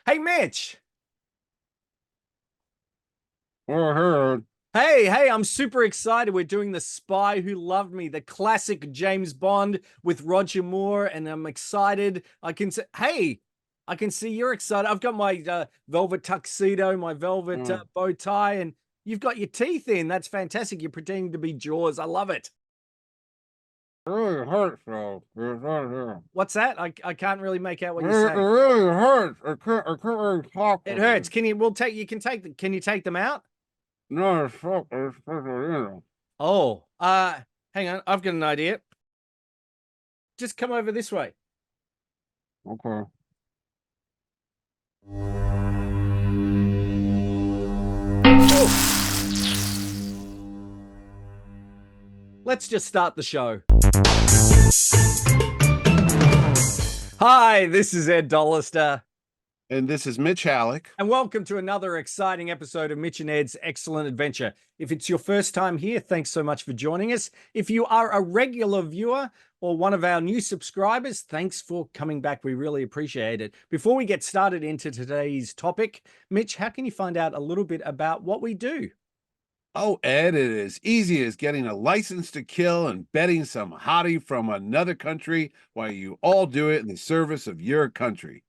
Hey, Mitch. Well, heard. Hey, I'm super excited. We're doing The Spy Who Loved Me, the classic James Bond with Roger Moore, and I'm excited. I can see you're excited. I've got my velvet tuxedo, my velvet Mm. bow tie, and you've got your teeth in. That's fantastic. You're pretending to be Jaws. I love it. It really hurts, though. It's right here. What's that? I can't really make out what you're It saying. really hurts. I can't really talk It with hurts. it. Can you take them out? No, it's fuck. It's fucking, Oh, hang on. I've got an idea. Just come over this way. Okay. Let's just start the show. Hi, this is Ed Dollister, And this is Mitch Halleck. and welcome to another exciting episode of Mitch and Ed's Excellent Adventure. If it's your first time here, thanks so much for joining us. If you are a regular viewer or one of our new subscribers, thanks for coming back. We really appreciate it. Before we get started into today's topic, Mitch, how can you find out a little bit about what we do? Oh, Ed, it is easy as getting a license to kill and betting some hottie from another country while you all do it in the service of your country.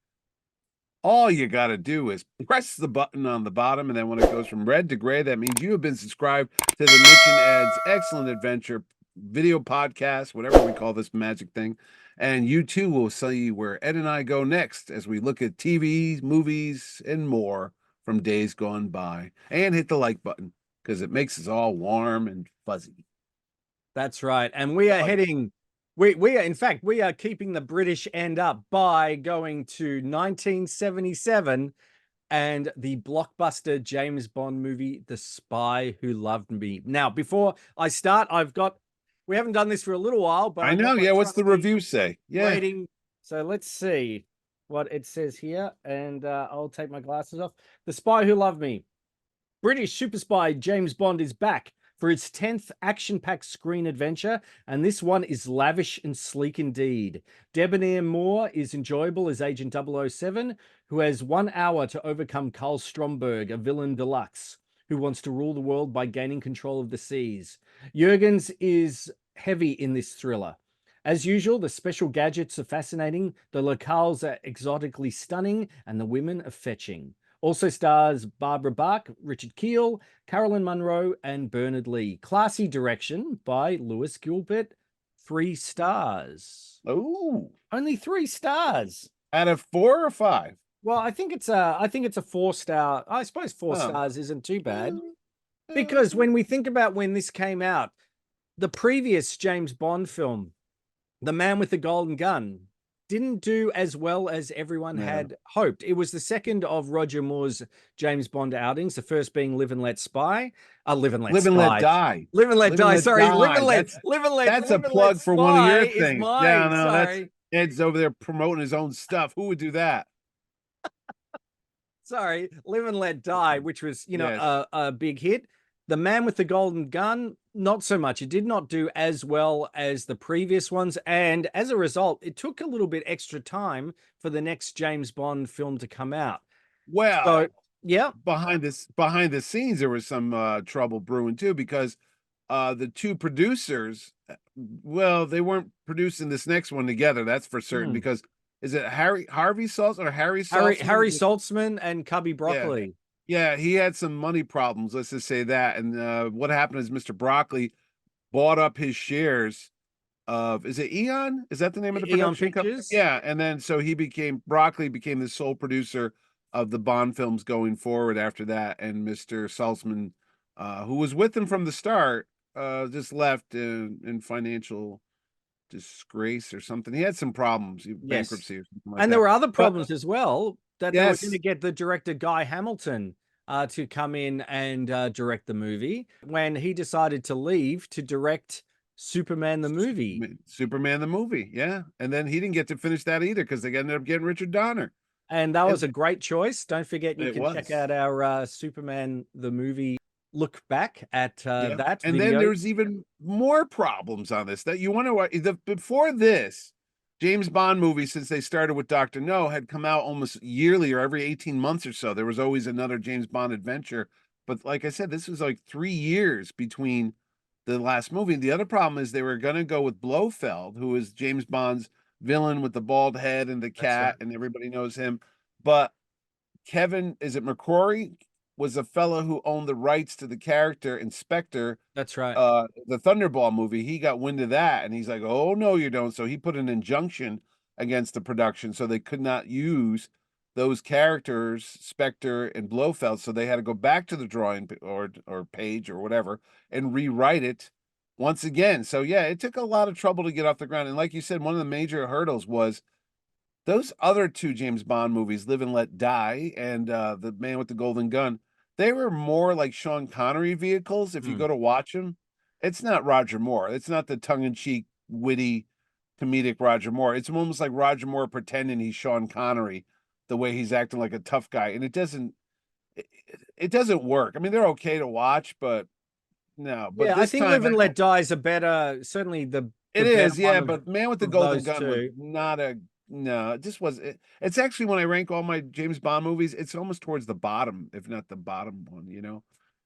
All you got to do is press the button on the bottom, and then when it goes from red to gray, that means you have been subscribed to the Mitch and Ed's Excellent Adventure video podcast, whatever we call this magic thing. And you too will see where Ed and I go next as we look at TV, movies, and more from days gone by. And hit the like button because it makes us all warm and fuzzy. That's right. And we are Oh, yeah. heading, we are, in fact, we are keeping the British end up by going to 1977 and the blockbuster James Bond movie, The Spy Who Loved Me. Now, before I start, we haven't done this for a little while, but I I've got know. my Yeah. What's the trusty review say? Yeah. rating. So let's see what it says here. And I'll take my glasses off. The Spy Who Loved Me. British super spy James Bond is back for its 10th action-packed screen adventure, and this one is lavish and sleek indeed. Debonair Moore is enjoyable as Agent 007, who has 1 hour to overcome Karl Stromberg, a villain deluxe, who wants to rule the world by gaining control of the seas. Jurgens is heavy in this thriller. As usual, the special gadgets are fascinating, the locales are exotically stunning, and the women are fetching. Also stars Barbara Bach, Richard Kiel, Carolyn Munro, and Bernard Lee. Classy direction by Lewis Gilbert. 3 stars. Oh, Only 3 stars. out of 4 or 5. Well, I think it's a 4-star. I suppose four Oh. stars isn't too bad. Uh, Because when we think about when this came out, the previous James Bond film, The Man with the Golden Gun, didn't do as well as everyone Yeah. had hoped. It was the second of Roger Moore's James Bond outings, the first being Live and Let Spy. Live and Let Live and let Spy. die. Live and Let Live and Die. let Sorry, die. That's a Live and Let plug for one of Spy your is things. Yeah, mine. no, that's Sorry. Ed's over there promoting his own stuff. Who would do that? Sorry, Live and Let Die, which was, Yes. a big hit. The Man with the Golden Gun, not so much. It did not do as well as the previous ones. And as a result, it took a little bit extra time for the next James Bond film to come out. So, Well, yeah. behind the scenes, there was some trouble brewing too because the two producers, well, they weren't producing this next one together. That's for certain. Hmm. Because is it Harvey Saltzman or Harry Harry Saltzman? Saltzman and Cubby Yeah. Broccoli. Yeah, he had some money problems, let's just say that. And what happened is Mr. Broccoli bought up his shares of, is it Eon? Is that the name of the Eon production company? Pictures. Yeah, and then so Broccoli became the sole producer of the Bond films going forward after that. And Mr. Salzman, who was with him from the start, just left in financial disgrace or something. He had some problems, Yes. bankruptcy or something like And that. there were other But problems as well, that they were going yes, to get the director Guy Hamilton to come in and direct the movie when he decided to leave to direct Superman the movie. Superman the movie, yeah. And then he didn't get to finish that either because they ended up getting Richard Donner. And that And was a great choice. Don't forget, you it can check was. out our Superman the movie look back at Yeah. that And then video. there's even more problems on this that you wonder what before this, James Bond movies, since they started with Dr. No, had come out almost yearly or every 18 months or so. There was always another James Bond adventure. But like I said, this was like 3 years between the last movie. The other problem is they were going to go with Blofeld, who is James Bond's villain with the bald head and the That's right. cat, and everybody knows him. But Kevin, is it McCrory, was a fellow who owned the rights to the character Inspector, That's right. the Thunderball movie. He got wind of that, and he's like, "Oh no, you don't." So he put an injunction against the production, so they could not use those characters, Spectre and Blofeld. So they had to go back to the drawing or page or whatever and rewrite it once again. So yeah, it took a lot of trouble to get off the ground. And like you said, one of the major hurdles was those other two James Bond movies, Live and Let Die and The Man with the Golden Gun. They were more like Sean Connery vehicles. If you Mm. go to watch them, it's not Roger Moore. It's not the tongue-in-cheek, witty, comedic Roger Moore. It's almost like Roger Moore pretending he's Sean Connery, the way he's acting like a tough guy, and it doesn't work. I mean, they're okay to watch, but no. But Yeah, I this think time, Live and Let Die is a better, certainly the it better is, yeah. one But Man with the of Golden those Gun was two. not a no. It just was. It's actually, when I rank all my James Bond movies, it's almost towards the bottom, if not the bottom one.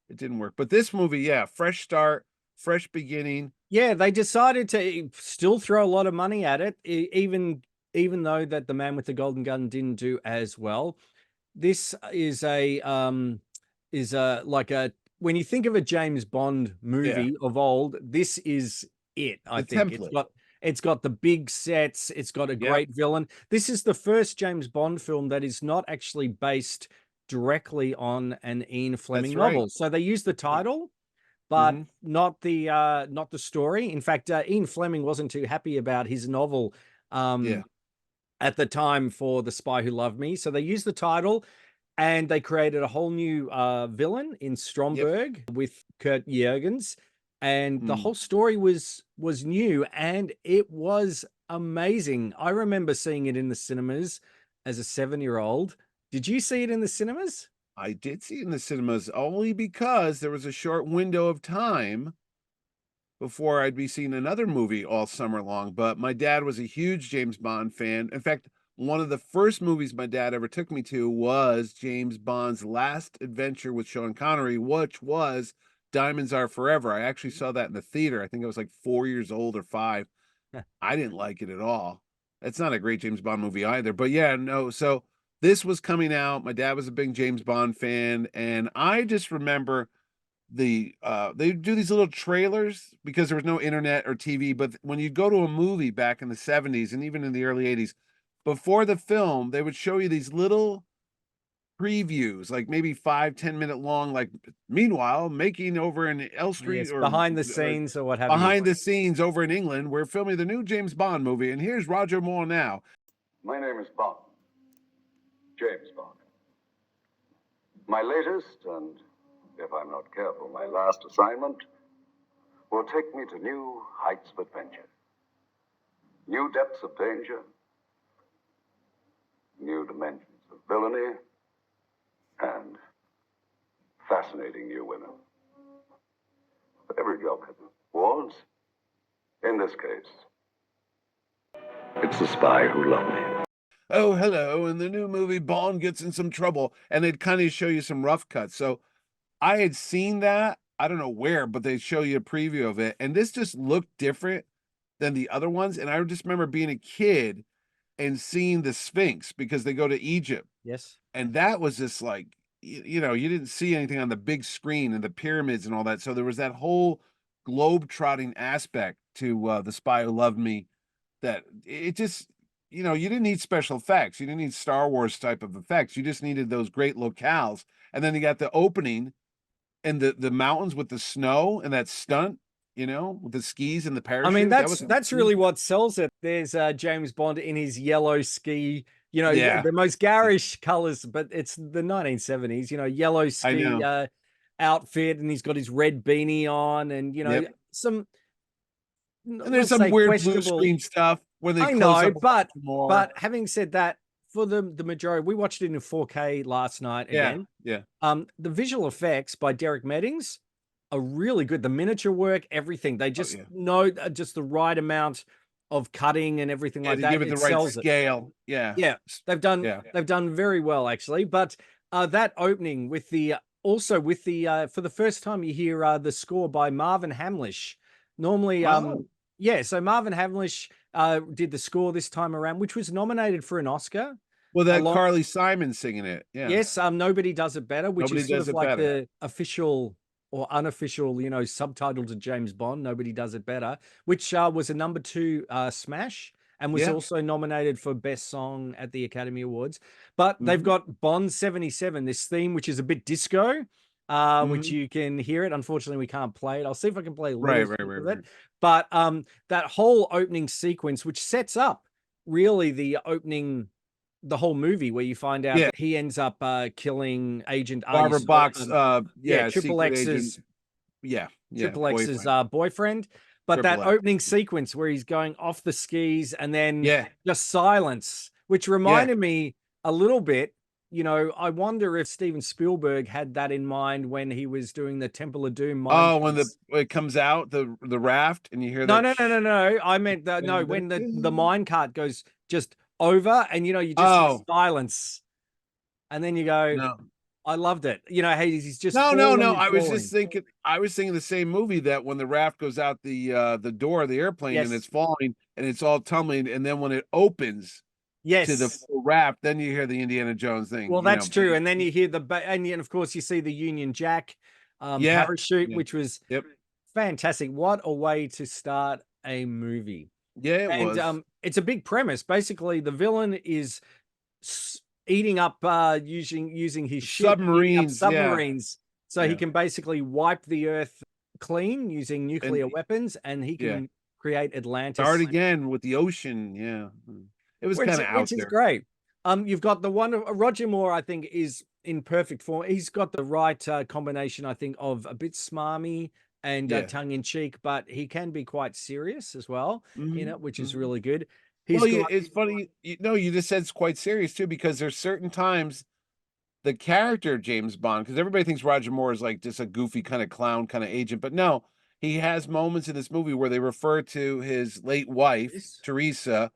It didn't work. But this movie, yeah, fresh start, fresh beginning. Yeah, they decided to still throw a lot of money at it, even though that The Man with the Golden Gun didn't do as well. This is like a, when you think of a James Bond movie of old, this is it. I The think template. it's got the big sets, it's got a Yep. great villain. This is the first James Bond film that is not actually based directly on an Ian Fleming right. novel. So they use the title, but Mhm. not the story. In fact, Ian Fleming wasn't too happy about his novel Yeah. at the time for The Spy Who Loved Me. So they used the title and they created a whole new villain in Stromberg with Kurt Jürgens. And the Mm. whole story was new and it was amazing. I remember seeing it in the cinemas as a 7-year-old. Did you see it in the cinemas? I did see it in the cinemas only because there was a short window of time before I'd be seeing another movie all summer long. But my dad was a huge James Bond fan. In fact, one of the first movies my dad ever took me to was James Bond's last adventure with Sean Connery, which was Diamonds Are Forever. I actually saw that in the theater. I think I was like 4 years old or 5. I didn't like it at all. It's not a great James Bond movie either. But yeah, no. So this was coming out. My dad was a big James Bond fan, and I just remember they do these little trailers because there was no internet or TV. But when you go to a movie back in the 70s and even in the early 80s, before the film, they would show you these little previews, like maybe 5-10 minute long, like meanwhile making over in L Street Yes, or behind the scenes or what have you. behind the scenes over in England, we're filming the new James Bond movie, and here's Roger Moore now. My name is Bond. James Bond. My latest, and if I'm not careful, my last assignment will take me to new heights of adventure, new depths of danger, new dimensions of villainy, and fascinating new women. But every job has rewards. In this case, it's the spy who loved me. Oh, hello. In the new movie, Bond gets in some trouble, and they'd kind of show you some rough cuts. So I had seen that. I don't know where, but they show you a preview of it. And this just looked different than the other ones. And I just remember being a kid and seeing the Sphinx because they go to Egypt. Yes. And that was just like, you didn't see anything on the big screen and the pyramids and all that. So there was that whole globe-trotting aspect to The Spy Who Loved Me that it just, you didn't need special effects. You didn't need Star Wars type of effects. You just needed those great locales. And then you got the opening and the mountains with the snow and that stunt, with the skis and the parachute. I mean, That was that's really what sells it. There's James Bond in his yellow ski, Yeah. the most garish colors, but it's the 1970s, yellow ski know. outfit, and he's got his red beanie on, and Yep. some, And there's let's some say, weird blue questionable. screen stuff when they I close know, up more. but having said that, for the majority, we watched it in 4K last night again. Yeah. The visual effects by Derek Meddings are really good. The miniature work, everything. They just yeah. know just the right amount of cutting and everything Yeah, like to that. give it the It right sells it. scale. Yeah. Yeah, they've done Yeah. they've done very well actually. But that opening with the also with the for the first time you hear the score by Marvin Hamlish. Normally, Oh. yeah, so Marvin Hamlish did the score this time around, which was nominated for an Oscar. Well, that Along, Carly Simon singing it. Yeah. yes, Nobody Does It Better, which Nobody is sort does of it like better. the official or unofficial, subtitle to James Bond. Nobody Does It Better, which was a #2 smash and was Yeah. also nominated for Best Song at the Academy Awards. But they've Mhm. got Bond 77, this theme, which is a bit disco, which Mhm. you can hear it. Unfortunately, we can't play it. I'll see if I can play a little Right, clip of right. it. But that whole opening sequence, which sets up really the whole movie, where you find out Yeah. that he ends up killing Agent Barbara Arnie Box, yeah, Triple secret agent. X's Yeah, Triple X's boyfriend. boyfriend. But that Triple X. opening sequence where he's going off the skis and then Yeah, just silence, which yeah. reminded me a little bit. I wonder if Steven Spielberg had that in mind when he was doing the Temple of Doom mine Oh, when case. it comes out, the raft, and you hear No, that. no, no, no, no. I meant that no, when the mine cart goes just over and you just hear Oh silence. And then you go, no, I loved it. Hey, he's just no, no, falling no. and I was just falling. thinking. I was thinking the same movie, that when the raft goes out the door of the airplane and Yes. it's falling and it's all tumbling, and then when it opens to the Yes. full raft, then you hear the Indiana Jones thing. Well, that's true. And then you hear and of course you see the Union Jack Yeah, parachute, yeah, which was yep, fantastic. What a way to start a movie. yeah. It And was. it's a big premise. Basically, the villain is eating up using his ship, eating up Submarines, yeah, submarines, so he yeah, can basically wipe the earth clean using and nuclear weapons, and he yeah. can create Atlantis. Start again with the ocean. Yeah, it was which kind of out which is there. great. You've got the one Roger Moore. I think is in perfect form. He's got the right combination, I think, of a bit smarmy and Yeah. tongue in cheek, but he can be quite serious as well in Mhm, it, which is mhm. really good. Well, He's yeah, got it's funny. You just said it's quite serious too, because there's certain times the character James Bond, because everybody thinks Roger Moore is like just a goofy kind of clown kind of agent, but no, he has moments in this movie where they refer to his late wife, this. Teresa,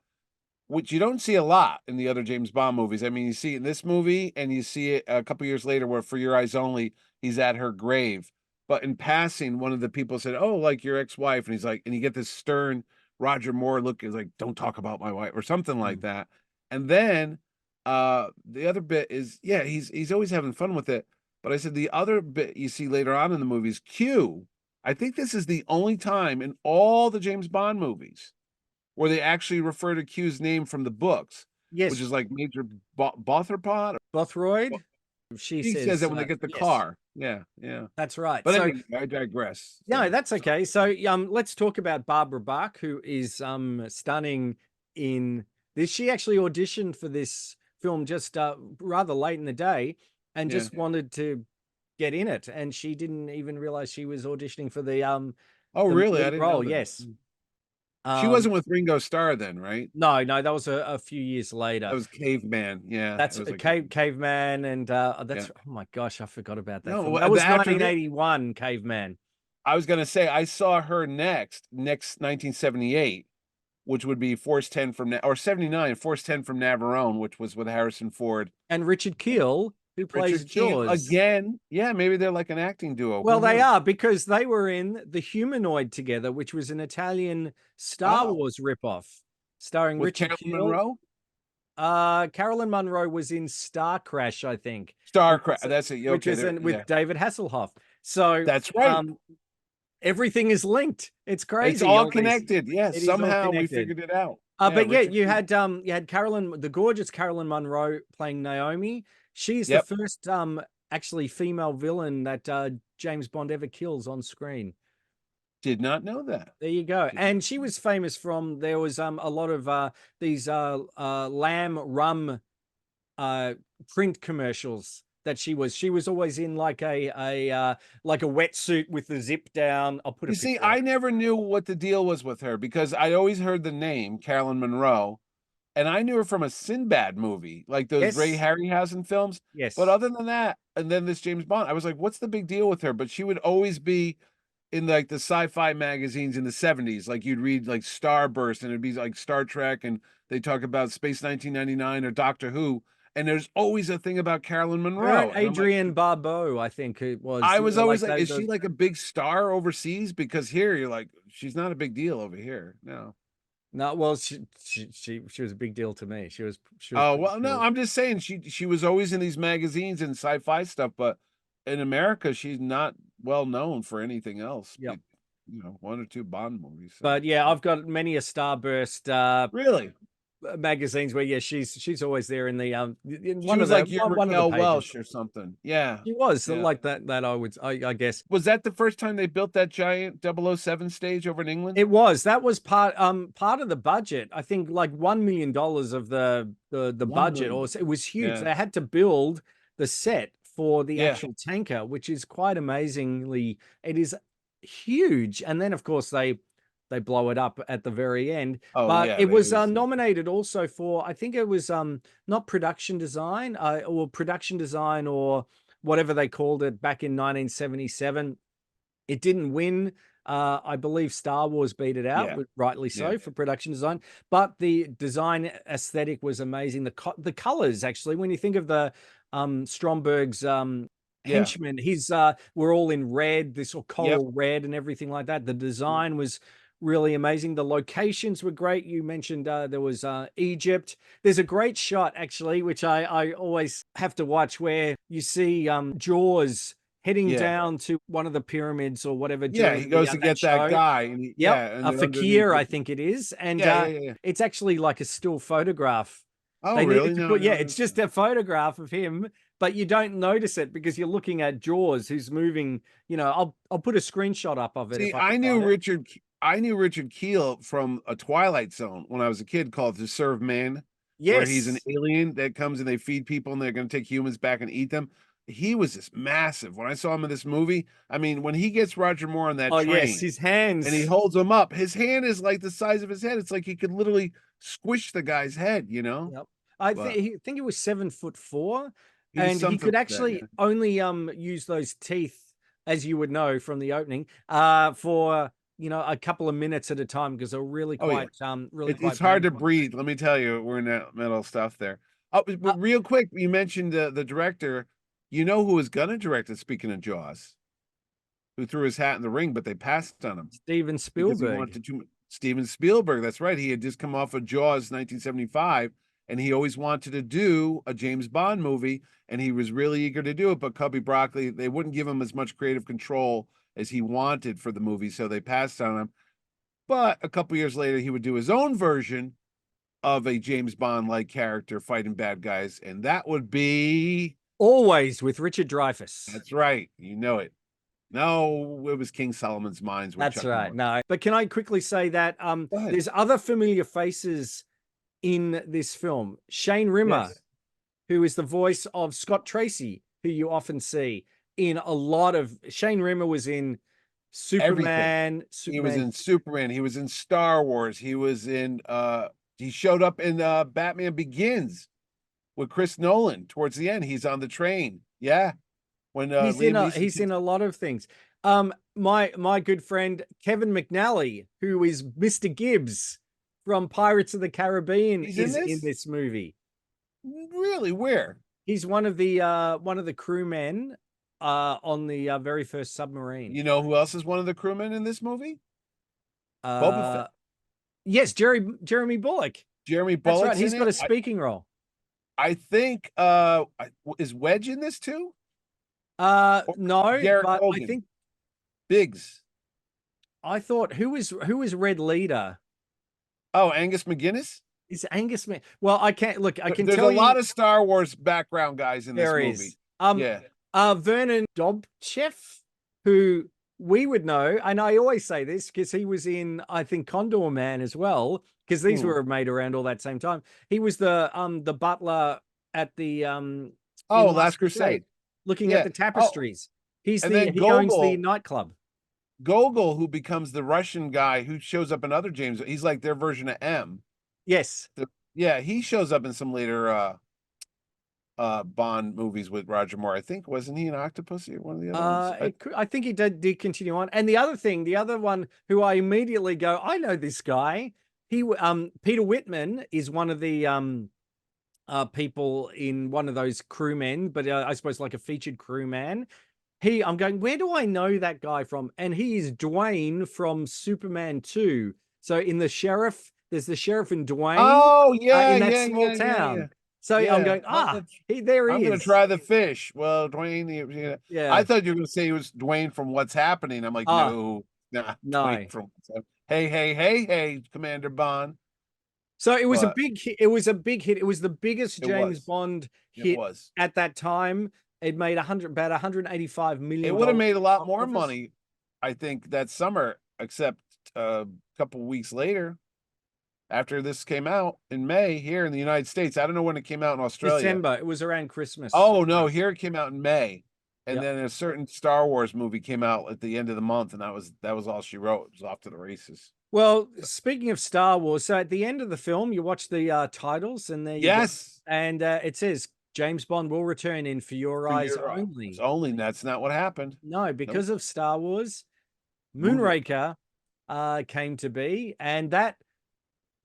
which you don't see a lot in the other James Bond movies. I mean, you see it in this movie, and you see it a couple years later where For Your Eyes Only, he's at her grave. But in passing, one of the people said, "Oh, like your ex-wife," and he's like, and you get this stern Roger Moore look, is like, "Don't talk about my wife," or something like Mm. that. And then the other bit is, yeah, he's always having fun with it. But I said the other bit you see later on in the movie is Q. I think this is the only time in all the James Bond movies where they actually refer to Q's name from the books, which Yes, is like Major Botherpod. Bothroyd. She He says says that when they get the yes. car. Yeah, yeah. That's right. But So anyway, I digress. no, So, that's okay. So let's talk about Barbara Bach, who is stunning in this. She actually auditioned for this film just rather late in the day and yeah. just wanted to get in it, and she didn't even realize she was auditioning for Oh, the really? I lead didn't know role. that. Yes. She wasn't with Ringo Starr then, right? No, no, that was a few years later. That was Caveman. Yeah, That's it was a like caveman, and yeah. that's oh my gosh, I forgot about that No, film. That was after this, 1981, Caveman. I was gonna say I saw her next 1978, which would be Force 10 from or 79, Force 10 from Navarone, which was with Harrison Ford. And Richard Kiel, who plays Richard Keel Jaws. again. Yeah, maybe they're like an acting duo. Well, Who they knew? are because they were in The Humanoid together, which was an Italian Star Oh, Wars ripoff starring with Richard Carolyn Kiel. Monroe? Carolyn Munro was in Star Crash, I think, Starcraft. That's it. which Okay, is there. Yeah, with David Hasselhoff. So that's right. everything is linked. It's It's crazy. all All these, connected. Yeah, it is all somehow we connected. figured it out. Yeah, But yeah, Richard Keel. you had the gorgeous Carolyn Munro playing Naomi. She's the Yep. first actually female villain that James Bond ever kills on screen. Did not know that. There you go. And she was famous from there was a lot of these lamb rum print commercials that she was always in like a wetsuit with the zip down. I'll put a You see, picture up. I never knew what the deal was with her because I always heard the name Carolyn Monroe, and I knew her from a Sinbad movie, like those Ray Yes. Harryhausen films. Yes. But other than that, and then this James Bond, I was like, what's the big deal with her? But she would always be in like the sci-fi magazines in the 70s, like you'd read like Starburst and it'd be like Star Trek and they talk about Space 1999 or Doctor Who, and there's always a thing about Carolyn Her Monroe. and And I'm like, Adrienne Barbeau, I think it was. I you was know, always like, they- is she those- like a big star overseas? Because here you're like, she's not a big deal over here. No. No, well, she was a big deal to me. She was Oh, pretty well, no, cool. I'm just saying she was always in these magazines and sci-fi stuff, but in America, she's not well known for anything else. Yep. You know, one or two Bond movies. So, But yeah, I've got many a Starburst really, magazines where she's always there in the in she one of was the like your one of the Raquel pages. Welch or something. Yeah. She was Yeah. like that I guess. Was that the first time they built that giant 007 stage over in England? It was. That was part of the budget. I think like $1 million of the $1 budget, million. or it was huge. Yeah. They had to build the set for the Yeah. actual tanker, which is quite amazingly. It is huge, and then of course they blow it up at the very end. Oh, But yeah, it was it was- nominated also for, I think it was not production design or whatever they called it back in 1977. It didn't win. I believe Star Wars beat it out, Yeah. but rightly so, Yeah. for production design. But the design aesthetic was amazing. The colors, actually, when you think of the Stromberg's Yeah. henchmen, we're all in red, this sort of coral red and everything like that. The design was really amazing. The locations were great. You mentioned there was Egypt. There's a great shot, actually, which I always have to watch, where you see Jaws heading Yeah. down to one of the pyramids or whatever. Yeah, during he goes to get that show. guy. And Yep, yeah, and then underneath Fakir, it- I think it is, and Yeah. it's actually like a still photograph. Oh, They really? needed to No, put, no, it's just a photograph of him, but you don't notice it because you're looking at Jaws, who's moving. You know, I'll put a screenshot up of it. See, if I I can knew find it. Richard Keel from a Twilight Zone when I was a kid called To Serve Man, where he's an Yes, alien that comes and they feed people and they're going to take humans back and eat them. He was just massive. When I saw him in this movie, I mean, when he gets Roger Moore on that oh train yes, his hands. and he holds him up, his hand is like the size of his head. It's like he could literally squish the guy's head, you know? Yep. I But- think he was 7'4", He was and he something could like that, actually yeah. only use those teeth, as you would know from the opening, for a couple of minutes at a time, because they're really Oh, yeah. quite really quite It's hard to painful. breathe. Let me tell you, we're in that metal stuff there. Oh, but real quick, you mentioned the director. You know who was gonna direct it? Speaking of Jaws, who threw his hat in the ring, but they passed on him Steven because he Spielberg. wanted to. Steven Spielberg. That's right. He had just come off of Jaws 1975, and he always wanted to do a James Bond movie, and he was really eager to do it. But Cubby Broccoli, they wouldn't give him as much creative control as he wanted for the movie, so they passed on him. But a couple years later, he would do his own version of a James Bond-like character fighting bad guys, and that would be Always with Richard Dreyfuss. that's right, you know it. No, it was King Solomon's Mines. With That's Chuck right. Norris. No, but can I quickly say that Go ahead. there's other familiar faces in this film. Shane Rimmer, Yes. who is the voice of Scott Tracy, who you often see in a lot of. Shane Rimmer was in Superman. He was in Superman. He was in Star Wars. He was in. He showed up in Batman Begins with Chris Nolan towards the end. He's on the train. Yeah, when he's Liam Neeson he's in a lot of things. My good friend Kevin McNally, who is Mr. Gibbs from Pirates of the Caribbean, He's in is in this? this movie. really where? He's one of the crewmen on the very first submarine. You know who else is one of the crewmen in this movie? Boba Fett. Yes, Jeremy Bullock. Jeremy That's Bullock's right. He's in got a it. speaking role. I think is Wedge in this too? No, Garrett but Hogan. I think Biggs. I thought who is Red Leader? Oh, Angus McGuinness. Is Angus Man? Well, I can't look. I can There's tell a you lot of Star Wars background guys in this there movie. is. Yeah. Vernon Dobchev, who we would know, and I always say this because he was in, I think, Condor Man as well, because these Hmm. were made around all that same time. He was the butler at the Oh, in Last Crusade. looking Yeah. at the tapestries. He's And the then he owns the Gogol. nightclub. Gogol, who becomes the Russian guy who shows up in other James. He's like their version of M. Yes. Yeah, he shows up in some later Bond movies with Roger Moore. I think wasn't he an Octopussy or one of the other ones? I think he did continue on. And the other one who I immediately go, I know this guy. Peter Whitman is one of the people in one of those crewmen, but I suppose like a featured crewman. I'm going, where do I know that guy from? And he is Dwayne from Superman 2. So in the sheriff, there's the sheriff and Dwayne Oh yeah, in that yeah, small yeah, town. yeah. So I'm Yeah. going, there he I'm is. gonna try the fish. Well, Dwayne, Yeah. I thought you were gonna say it was Dwayne from What's Happening. I'm like, no, not no. Dwayne from What's Happening. Hey, Commander Bond. So it was a big hit. It was a big hit. It was the biggest James Bond hit at that time. It made about $185 million. It would have made a lot more money, I think, that summer, except a couple weeks later, after this came out in May here in the United States. I don't know when it came out in Australia. December. It was around Christmas. Oh no, here it came out in May. And then a certain Star Wars movie came out at the end of the month, and that was all she wrote. It was off to the races. Well, speaking of Star Wars, so at the end of the film, you watch the titles, and there and it says James Bond will return in For Your Eyes Only. Only that's not what happened. No, because of Star Wars, Moonraker came to be, and that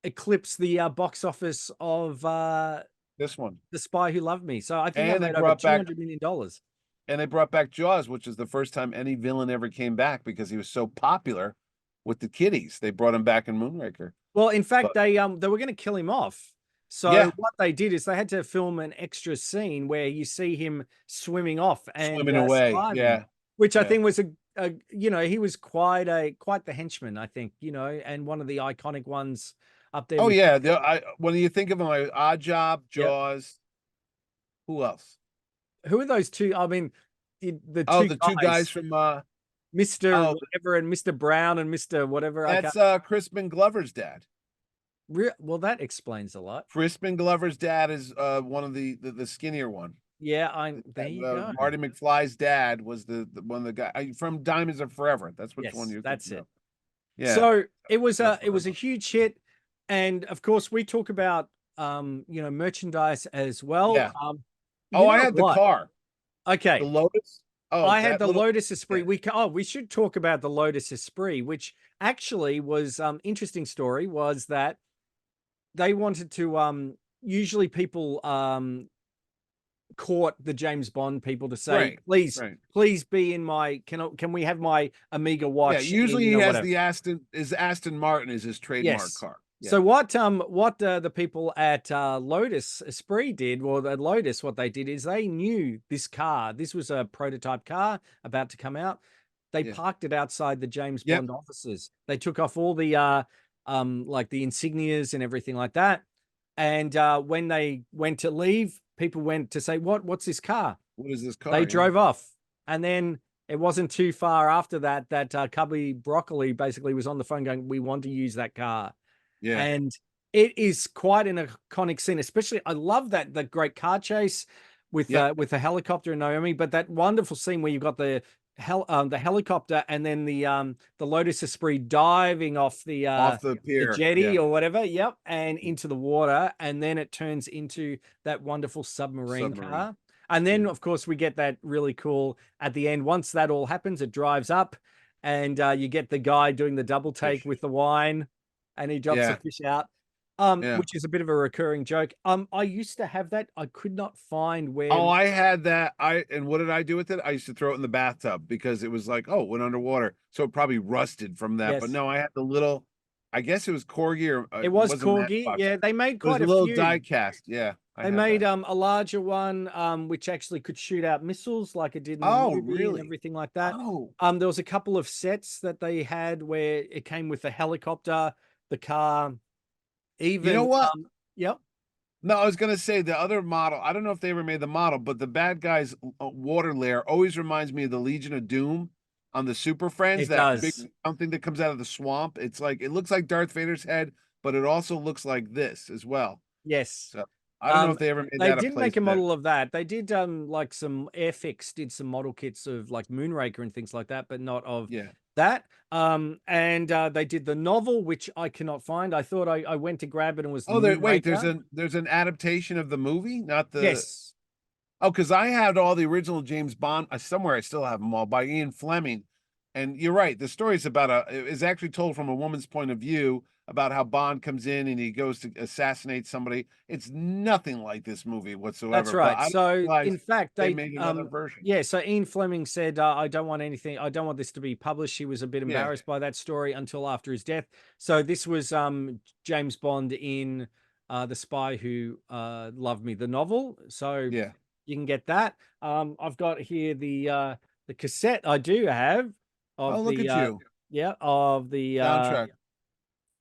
eclipsed the box office of this one, The Spy Who Loved Me. So I think they made over $200 million. And they brought back Jaws, which is the first time any villain ever came back because he was so popular with the kiddies. They brought him back in Moonraker. Well, in fact, they were going to kill him off. So what they did is they had to film an extra scene where you see him swimming off and swimming away. Surviving, which I think was he was quite the henchman, I think, and one of the iconic ones up there. Oh yeah, when you think of him, like Odd Job, Jaws, who else? Who are those two? I mean, the two guys from Mr. Whatever and Mr. Brown and Mr. Whatever. That's Crispin Glover's dad. Well, that explains a lot. Crispin Glover's dad is one of the skinnier one. Yeah, there you go. Marty McFly's dad was the one of the guy from Diamonds Are Forever. That's which one you're. That's it. About. Yeah. So it was a huge hit, and of course we talk about merchandise as well. Yeah. I had the car. Okay. The Lotus. Oh, I had the Lotus Esprit. Yeah. We should talk about the Lotus Esprit, which actually was interesting story was that they wanted to usually people court the James Bond people to say, please be in my can we have my Amiga watch? Yeah, usually he has the Aston Martin is his trademark car. Yeah. So what the people at Lotus Esprit did, or at Lotus, what they did is they knew this car. This was a prototype car about to come out. They parked it outside the James Bond offices. They took off all the like the insignias and everything like that. And when they went to leave, people went to say, what's this car? What is this car? They drove off. And then it wasn't too far after that Cubby Broccoli basically was on the phone going, we want to use that car. Yeah. And it is quite an iconic scene, especially I love the great car chase with the helicopter and Naomi, but that wonderful scene where you've got the helicopter and then the Lotus Esprit diving off the pier, the jetty or whatever, and into the water, and then it turns into that wonderful submarine car. And then of course we get that really cool at the end. Once that all happens, it drives up and you get the guy doing the double take with the wine. And he drops the fish out, which is a bit of a recurring joke. I used to have that. I could not find where. Oh, I had that. And what did I do with it? I used to throw it in the bathtub because it was like, it went underwater. So it probably rusted from that. Yes. But no, I had the little, I guess it was Corgi or it was Corgi. Yeah, they made quite a little few. Die cast. Yeah. They made a larger one, which actually could shoot out missiles like it did in the movie and everything like that. There was a couple of sets that they had where it came with the helicopter, the car, even. You know what? Yep. No, I was going to say the other model. I don't know if they ever made the model, but the bad guy's water layer always reminds me of the Legion of Doom on the Super Friends. Big something that comes out of the swamp. It's like, it looks like Darth Vader's head, but it also looks like this as well. Yes. So I don't know if they ever made that. They did make a model of that. They did like some Airfix did some model kits of like Moonraker and things like that, but not of that. And they did the novel, which I cannot find. I thought I went to grab it and was wait, there's an adaptation of the movie, not the Oh, because I had all the original James Bond. Somewhere I still have them all by Ian Fleming. And you're right. The story is actually told from a woman's point of view about how Bond comes in and he goes to assassinate somebody. It's nothing like this movie whatsoever. That's But right. I didn't So realize in fact, they made another version. yeah. So Ian Fleming said, "I don't want anything. I don't want this to be published." He was a bit Yeah. embarrassed by that story until after his death. So this was James Bond in The Spy Who Loved Me, the novel. So Yeah. you can get that. I've got here the cassette I do have of Oh, look the at you. yeah, of the Soundtrack.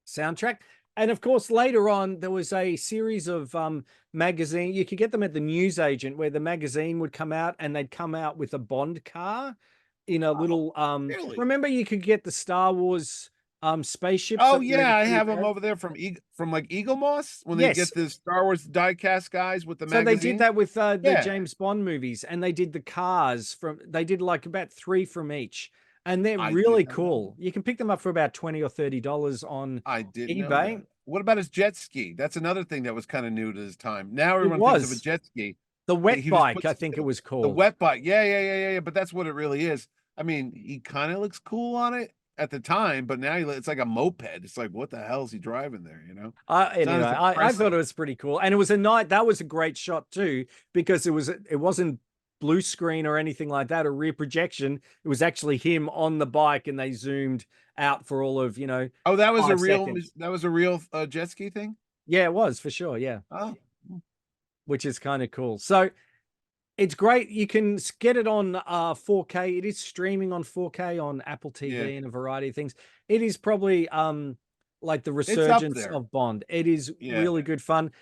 soundtrack. And of course, later on, there was a series of magazine. You could get them at the newsagent, where the magazine would come out and they'd come out with a Bond car in a little really? remember you could get the Star Wars spaceships. Oh that were yeah, I pretty have them bad? over there from like Eagle Moss when they Yes. get the Star Wars diecast guys with the So magazine. they did that with the Yeah. James Bond movies, and they did the cars they did like about 3 from each. And they're I really did not know cool. You can pick them up for about $20 or $30 on I didn't know eBay. that. What about his jet ski? That's another thing that was kind of new to his time. Now everyone thinks of a was. jet ski. The wet He just bike, puts I think it was The called. wet bike. Yeah. But that's what it really is. I mean, he kind of looks cool on it at the time, but now it's like a moped. It's like, what the hell is he driving there? You know? Anyway, as I impressive. thought it was pretty cool, and it was a night. That was a great shot too, because it wasn't blue screen or anything like that, or rear projection. It was actually him on the bike, and they zoomed out for all of Oh, that was a 5 real. seconds. That was a real jet ski thing. Yeah, it was for sure. Yeah, Oh, which is kind of cool. So it's great. You can get it on 4K. It is streaming on 4K on Apple TV Yeah. and a variety of things. It is probably like the up resurgence there. of Bond. It is Yeah. really good fun.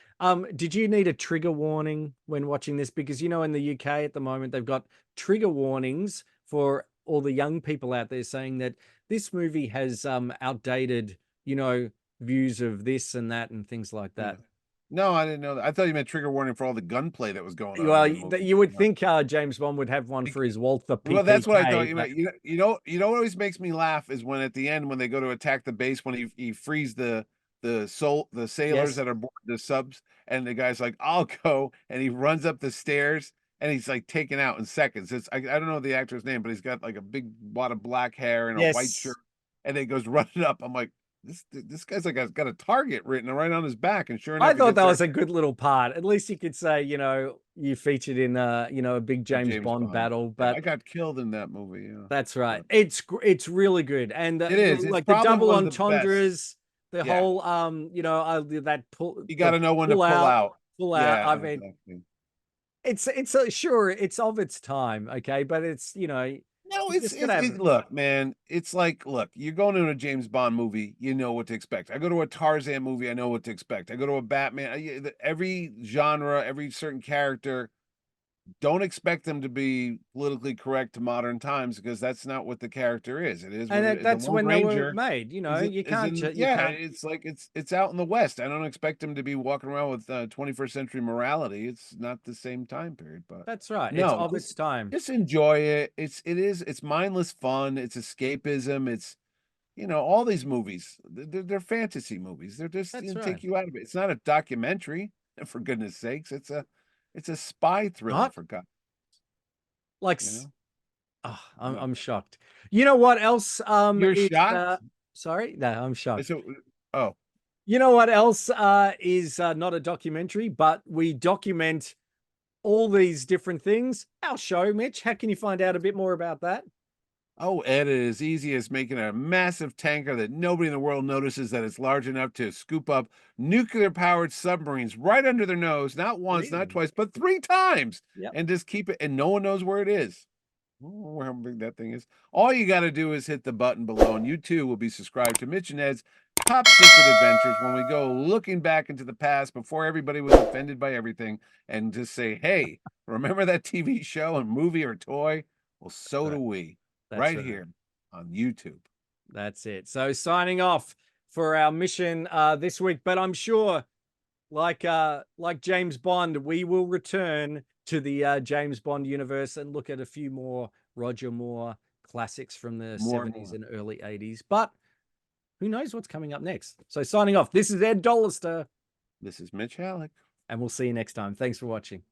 Did you need a trigger warning when watching this? Because in the UK at the moment they've got trigger warnings for all the young people out there, saying that this movie has outdated, views of this and that and things like that. Yeah. No, I didn't know that. I thought you meant trigger warning for all the gunplay that was going on. Well, in the movie. you would think James Bond would have one for his Walther PPK. Well, that's what I thought you but- meant. You know what always makes me laugh is when at the end when they go to attack the base when he frees the sailors Yes. that are aboard the subs and the guy's like, I'll go, and he runs up the stairs and he's like taken out in seconds. I don't know the actor's name, but he's got like a big wad of black hair and a white Yes. shirt, and he goes running up. I'm like, this guy's like got a target written right on his back, and sure enough, I he thought gets that there. was a good little part. At least you could say, you featured in a big James Bond battle. Yeah, But I got killed in that movie. Yeah. that's right. It's really good, and It is. It's like the probably double one of the entendres, the Yeah. whole that pull. You got to know when to pull out. Pull out. Yeah, I mean, exactly. sure, it's of its time, okay, but it's No, You it's just gotta have- look, man. It's like, look, you're going to a James Bond movie, you know what to expect. I go to a Tarzan movie, I know what to expect. I go to a Batman, every genre, every certain character. Don't expect them to be politically correct to modern times because that's not what the character is. It is, what it and is. that's The when Lone they were Ranger made. You is can't. in- You yeah, can't. it's like it's out in the West. I don't expect them to be walking around with 21st century morality. It's not the same time period, but That's right. It's No, of its time. just enjoy it. It's mindless fun. It's escapism. It's all these movies. They're fantasy movies. They're just That's take right. you out of it. It's not a documentary, for goodness sakes. It's a spy thriller Not- for God. Like, You know? I'm shocked. You know what else? You're is, shocked? sorry, no, I'm shocked. Oh, You know what else is not a documentary, but we document all these different things? Our show, Mitch. How can you find out a bit more about that? Ed, it is easy as making a massive tanker that nobody in the world notices that it's large enough to scoop up nuclear-powered submarines right under their nose, not once, Really? not twice, but 3 times, Yep. and just keep it, and no one knows where it is. Oh, how big that thing is. All you got to do is hit the button below, and you too will be subscribed to Mitch and Ed's Top Secret Adventures when we go looking back into the past before everybody was offended by everything and just say, hey, remember that TV show and movie or toy? Well, so do we. That's Right here on YouTube. That's it. So signing off for our mission this week, but I'm sure, like James Bond, we will return to the James Bond universe and look at a few more Roger Moore classics from the More 70s and and early 80s. But who knows what's coming up next? So signing off. This is Ed Dollister, This is Mitch Halleck. and we'll see you next time. Thanks for watching.